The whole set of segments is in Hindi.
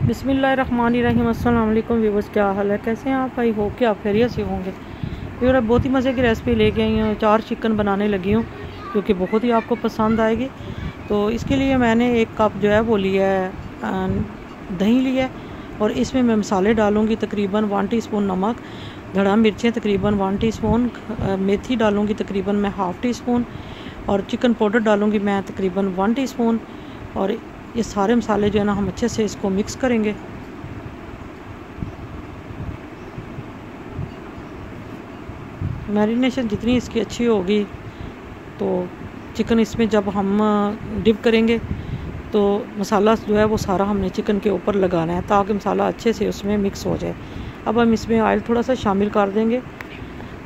बिस्मिल्लाहिर्रहमानिर्रहीम। अस्सलाम वालेकुम व्यूअर्स, क्या हाल है, कैसे हैं आप? आई होप कि आप खैरियत से होंगे। व्यूअर, बहुत ही मज़े की रेसिपी लेके आई हूँ। 4 चिकन बनाने लगी हूँ जो कि बहुत ही आपको पसंद आएगी। तो इसके लिए मैंने 1 कप जो है वो लिया है, दही लिया है और इसमें मैं मसाले डालूँगी। तकरीबन 1 टीस्पून नमक, धड़ा मिर्चें तकरीबन 1 टीस्पून, मेथी डालूँगी तकरीबन मैं 1/2 टीस्पून और चिकन पाउडर डालूँगी मैं तकरीबन 1 टीस्पून। और ये सारे मसाले जो है ना हम अच्छे से इसको मिक्स करेंगे। मैरिनेशन जितनी इसकी अच्छी होगी तो चिकन इसमें जब हम डिप करेंगे तो मसाला जो है वो सारा हमने चिकन के ऊपर लगाना है ताकि मसाला अच्छे से उसमें मिक्स हो जाए। अब हम इसमें ऑयल थोड़ा सा शामिल कर देंगे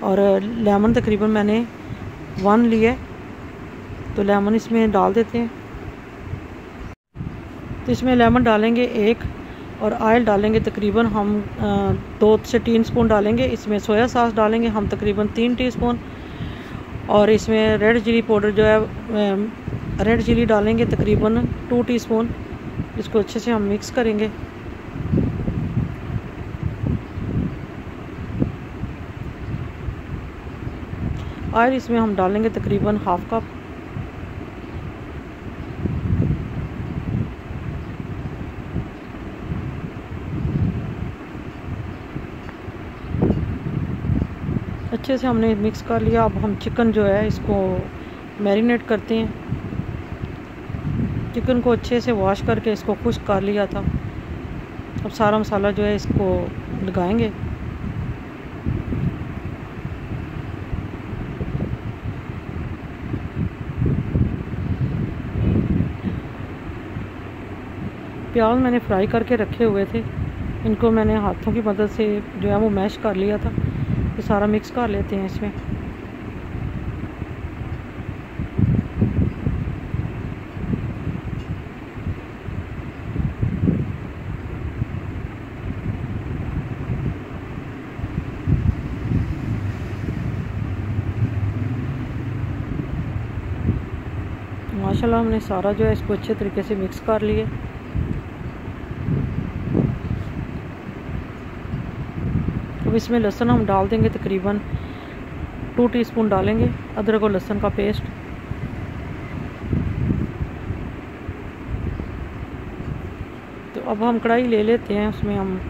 और लेमन तकरीबन मैंने 1 लिया है तो लेमन इसमें डाल देते हैं। तो इसमें लेमन डालेंगे 1 और ऑयल डालेंगे तकरीबन हम 2 से 3 स्पून डालेंगे। इसमें सोया सॉस डालेंगे हम तकरीबन 3 टीस्पून और इसमें रेड चिली पाउडर जो है रेड चिली डालेंगे तकरीबन 2 टीस्पून। इसको अच्छे से हम मिक्स करेंगे। ऑयल इसमें हम डालेंगे तकरीबन 1/2 कप। अच्छे से हमने मिक्स कर लिया। अब हम चिकन जो है इसको मैरिनेट करते हैं। चिकन को अच्छे से वॉश करके इसको खुश्क कर लिया था। अब सारा मसाला जो है इसको लगाएंगे। प्याज मैंने फ्राई करके रखे हुए थे, इनको मैंने हाथों की मदद से जो है वो मैश कर लिया था। ये सारा मिक्स कर लेते हैं इसमें। माशाल्लाह हमने सारा जो है इसको अच्छे तरीके से मिक्स कर लिए। अब इसमें लहसुन हम डाल देंगे तकरीबन 2 टीस्पून डालेंगे अदरक और लहसुन का पेस्ट। तो अब हम कढ़ाई ले लेते हैं, उसमें हम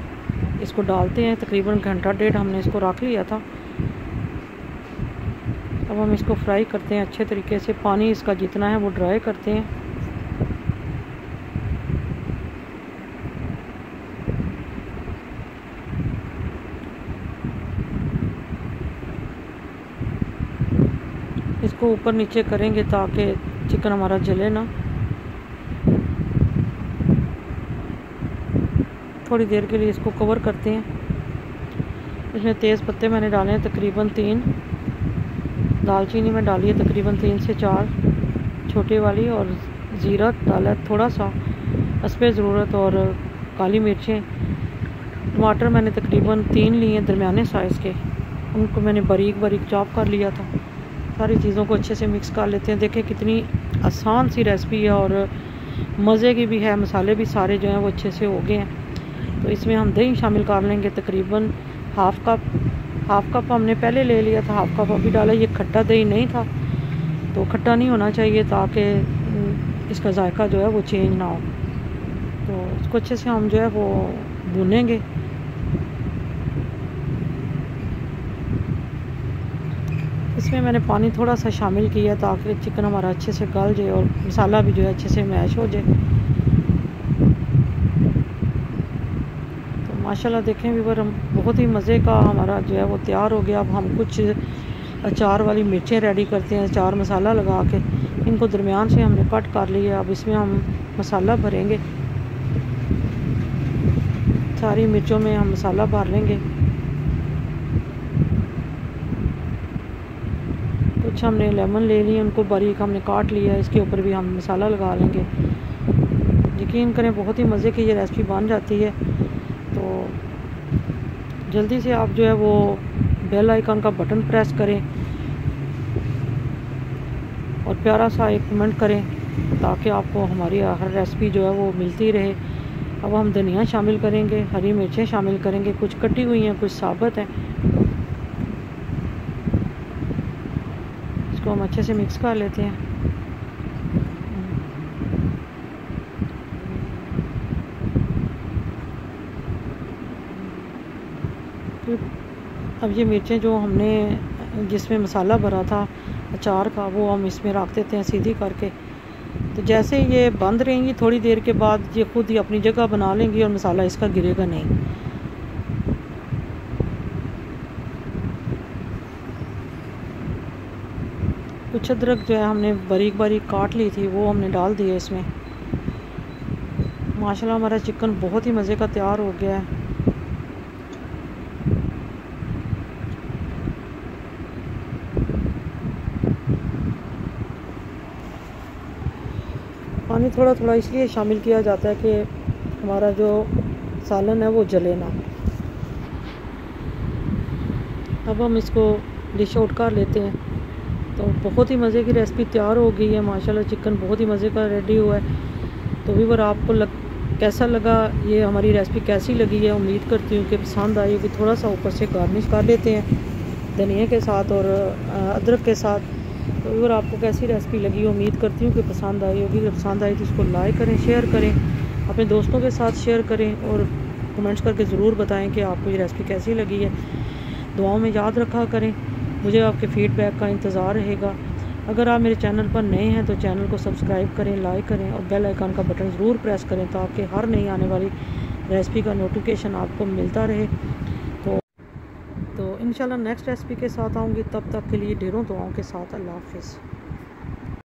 इसको डालते हैं। तकरीबन घंटा 1.5 हमने इसको रख लिया था। अब हम इसको फ्राई करते हैं अच्छे तरीके से। पानी इसका जितना है वो ड्राई करते हैं। इसको ऊपर नीचे करेंगे ताकि चिकन हमारा जले ना। थोड़ी देर के लिए इसको कवर करते हैं। इसमें तेज़ पत्ते मैंने डाले हैं तकरीबन 3, दालचीनी में डाली है तकरीबन 3 से 4 छोटी वाली और ज़ीरा डाला थोड़ा सा हस्बे ज़रूरत और काली मिर्चें। टमाटर मैंने तकरीबन 3 लिए दरमियाने साइज़ के, उनको मैंने बारीक बारीक चॉप कर लिया था। सारी चीज़ों को अच्छे से मिक्स कर लेते हैं। देखें कितनी आसान सी रेसिपी है और मज़े की भी है। मसाले भी सारे जो हैं वो अच्छे से हो गए हैं। तो इसमें हम दही शामिल कर लेंगे तकरीबन 1/2 कप। 1/2 कप हमने पहले ले लिया था, 1/2 कप अभी डाला। ये खट्टा दही नहीं था तो खट्टा नहीं होना चाहिए ताकि इसका जायका जो है वो चेंज ना हो। तो इसको अच्छे से हम जो है वो भूनेंगे। इसमें मैंने पानी थोड़ा सा शामिल किया ताकि चिकन हमारा अच्छे से गल जाए और मसाला भी जो है अच्छे से मैश हो जाए। तो माशाल्लाह देखें व्यूअर, बहुत ही मज़े का हमारा जो है वो तैयार हो गया। अब हम कुछ अचार वाली मिर्चें रेडी करते हैं। अचार मसाला लगा के इनको दरमियान से हमने कट कर लिया। अब इसमें हम मसाला भरेंगे। सारी मिर्चों में हम मसाला भर लेंगे। कुछ हमने लेमन ले लिए, उनको बारीक हमने काट लिया। इसके ऊपर भी हम मसाला लगा लेंगे। यकीन करें बहुत ही मज़े की ये रेसिपी बन जाती है। तो जल्दी से आप जो है वो बेल आइकन का बटन प्रेस करें और प्यारा सा एक कमेंट करें ताकि आपको हमारी हर रेसिपी जो है वो मिलती रहे। अब हम धनिया शामिल करेंगे, हरी मिर्चें शामिल करेंगे, कुछ कटी हुई हैं, कुछ साबुत हैं। इसको हम अच्छे से मिक्स कर लेते हैं। अब ये मिर्चें जो हमने जिसमें मसाला भरा था अचार का, वो हम इसमें रख देते हैं सीधी करके। तो जैसे ये बंद रहेंगी थोड़ी देर के बाद ये खुद ही अपनी जगह बना लेंगी और मसाला इसका गिरेगा नहीं। कुछ अदरक जो है हमने बारीक बारीक काट ली थी, वो हमने डाल दिया इसमें। माशाल्लाह हमारा चिकन बहुत ही मज़े का तैयार हो गया है। पानी थोड़ा थोड़ा इसलिए शामिल किया जाता है कि हमारा जो सालन है वो जले ना। अब हम इसको डिश आउट कर लेते हैं। तो बहुत ही मज़े की रेसिपी तैयार हो गई है माशाल्लाह। चिकन बहुत ही मज़े का रेडी हुआ है। तो व्यूअर आपको कैसा लगा, ये हमारी रेसिपी कैसी लगी है, उम्मीद करती हूँ कि पसंद आई होगी। थोड़ा सा ऊपर से गार्निश कर लेते हैं धनिया के साथ और अदरक के साथ। तो व्यूअर आपको कैसी रेसिपी लगी, उम्मीद करती हूँ कि पसंद आई होगी। अगर पसंद आई तो इसको लाइक करें, शेयर करें, अपने दोस्तों के साथ शेयर करें और कमेंट्स करके ज़रूर बताएं कि आपको ये रेसिपी कैसी लगी है। दुआओं में याद रखा करें। मुझे आपके फीडबैक का इंतज़ार रहेगा। अगर आप मेरे चैनल पर नए हैं तो चैनल को सब्सक्राइब करें, लाइक करें और बेल आइकन का बटन ज़रूर प्रेस करें ताकि हर नई आने वाली रेसिपी का नोटिफिकेशन आपको मिलता रहे। तो इंशाल्लाह नेक्स्ट रेसिपी के साथ आऊँगी। तब तक के लिए ढेरों दुआओं के साथ अल्लाह हाफ़िज़।